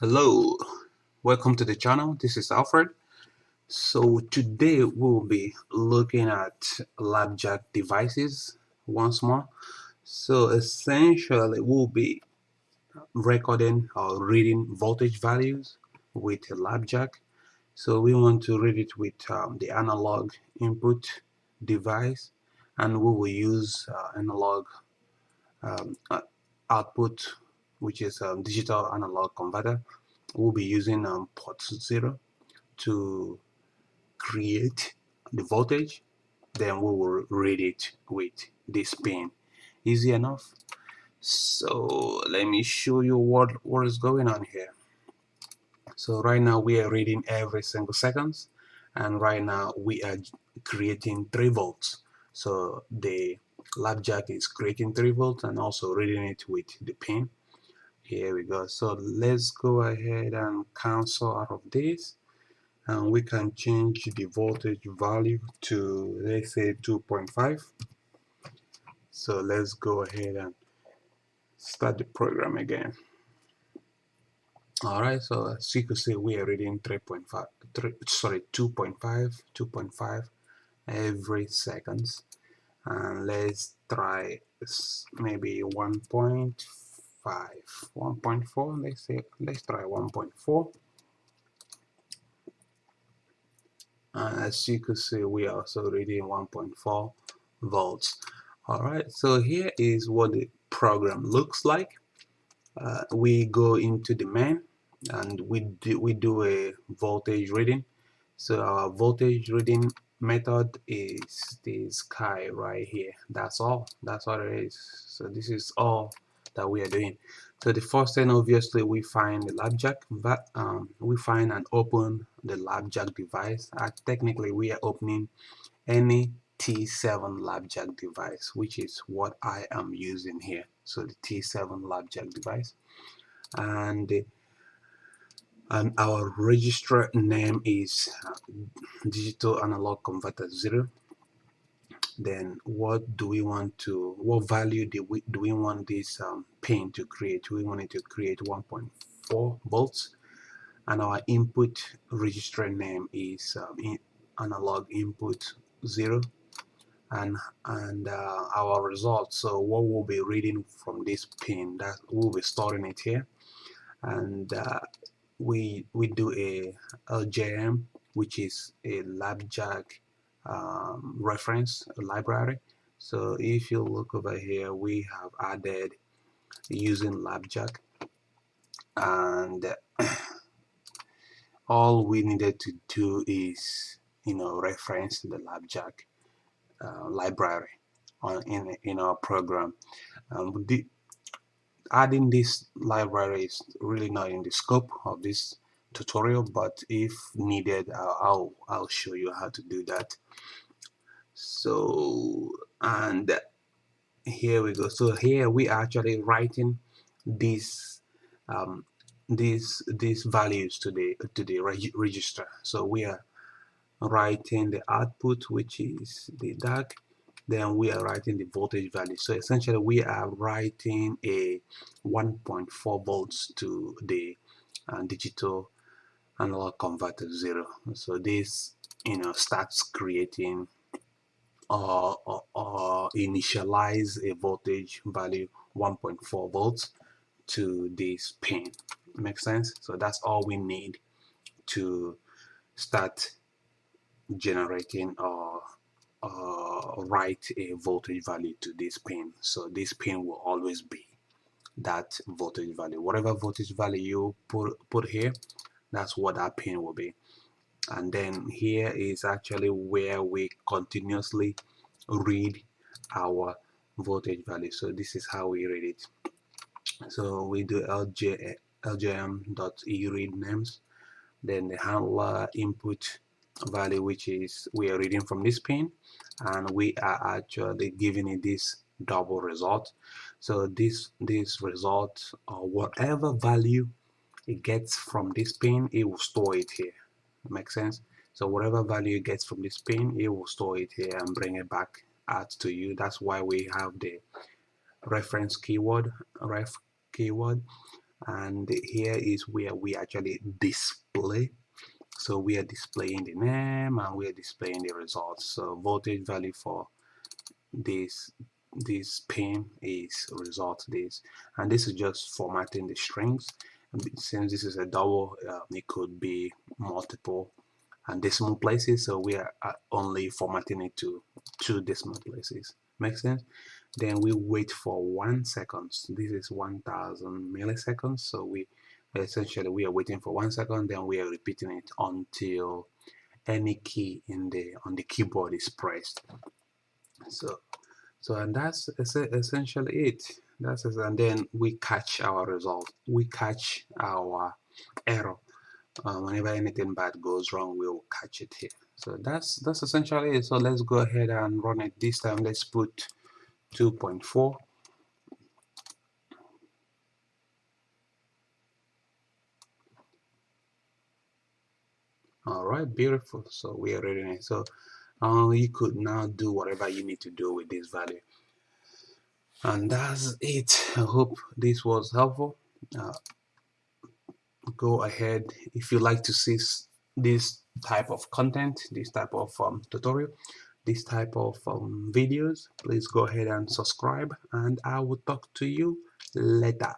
Hello, welcome to the channel. This is Alfred. So today we'll be looking at Labjack devices once more. So essentially we'll be recording or reading voltage values with a Labjack. So we want to read it with the analog input device, and we will use analog output, which is digital analog converter. We'll be using port 0 to create the voltage, then we will read it with this pin. Easy enough. So let me show you what is going on here. So right now we are reading every single seconds, and right now we are creating 3 volts. So the Labjack is creating 3 volts and also reading it with the pin. Here we go. So let's go ahead and cancel out of this, and we can change the voltage value to, let's say, 2.5. So let's go ahead and start the program again. Alright, so as you can see, we are reading 2.5 every seconds, and let's try maybe 1.4. Let's try 1.4. And as you can see, we are also reading 1.4 volts. Alright, so here is what the program looks like. We go into the main and we do a voltage reading. So our voltage reading method is this guy right here. That's all it is. So this is all that we are doing. So the first thing, obviously, we find the Labjack, but we find and open the Labjack device. Technically we are opening any T7 Labjack device, which is what I am using here. So the T7 Labjack device, and our register name is digital analog converter 0. Then what value do we want this pin to create? We want it to create 1.4 volts, and our input register name is analog input 0, and our results. So what we'll be reading from this pin, that we'll be storing it here, and we do a LJM, which is a Labjack reference library. So if you look over here, we have added using Labjack, and all we needed to do is reference the Labjack library in our program. Adding this library is really not in the scope of this tutorial, but if needed, I'll show you how to do that. So, and here we go. So here we are actually writing these these values to the register. So we are writing the output, which is the DAC. Then we are writing the voltage value. So essentially we are writing a 1.4 volts to the digital analog converter 0. So this starts creating or initialize a voltage value 1.4 volts to this pin. Makes sense? So that's all we need to start generating or write a voltage value to this pin. So this pin will always be that voltage value. Whatever voltage value you put here, that's what that pin will be. And then here is actually where we continuously read our voltage value. So this is how we read it. So we do ljm.eread names, then the handler input value, which is we are reading from this pin, and we are actually giving it this double result. So this result, or whatever value it gets from this pin, it will store it here. Makes sense? So whatever value it gets from this pin, it will store it here and bring it back out to you. That's why we have the reference keyword, ref keyword, and here is where we actually display. So we are displaying the name and we are displaying the results. So voltage value for this pin is result this, and this is just formatting the strings. And since this is a double, it could be multiple and decimal places, so we are only formatting it to 2 decimal places. Make sense? Then we wait for 1 second. This is 1000 milliseconds, so we essentially we are waiting for 1 second, then we are repeating it until any key in the on the keyboard is pressed. So and that's essentially it. And then we catch our result. We catch our error. Whenever anything bad goes wrong, we will catch it here. So that's essentially it. So let's go ahead and run it. This time let's put 2.4. All right, beautiful. So we are ready. So you could now do whatever you need to do with this value. And that's it. I hope this was helpful. Go ahead, if you like to see this type of content, this type of tutorial, this type of videos, please go ahead and subscribe, and I will talk to you later.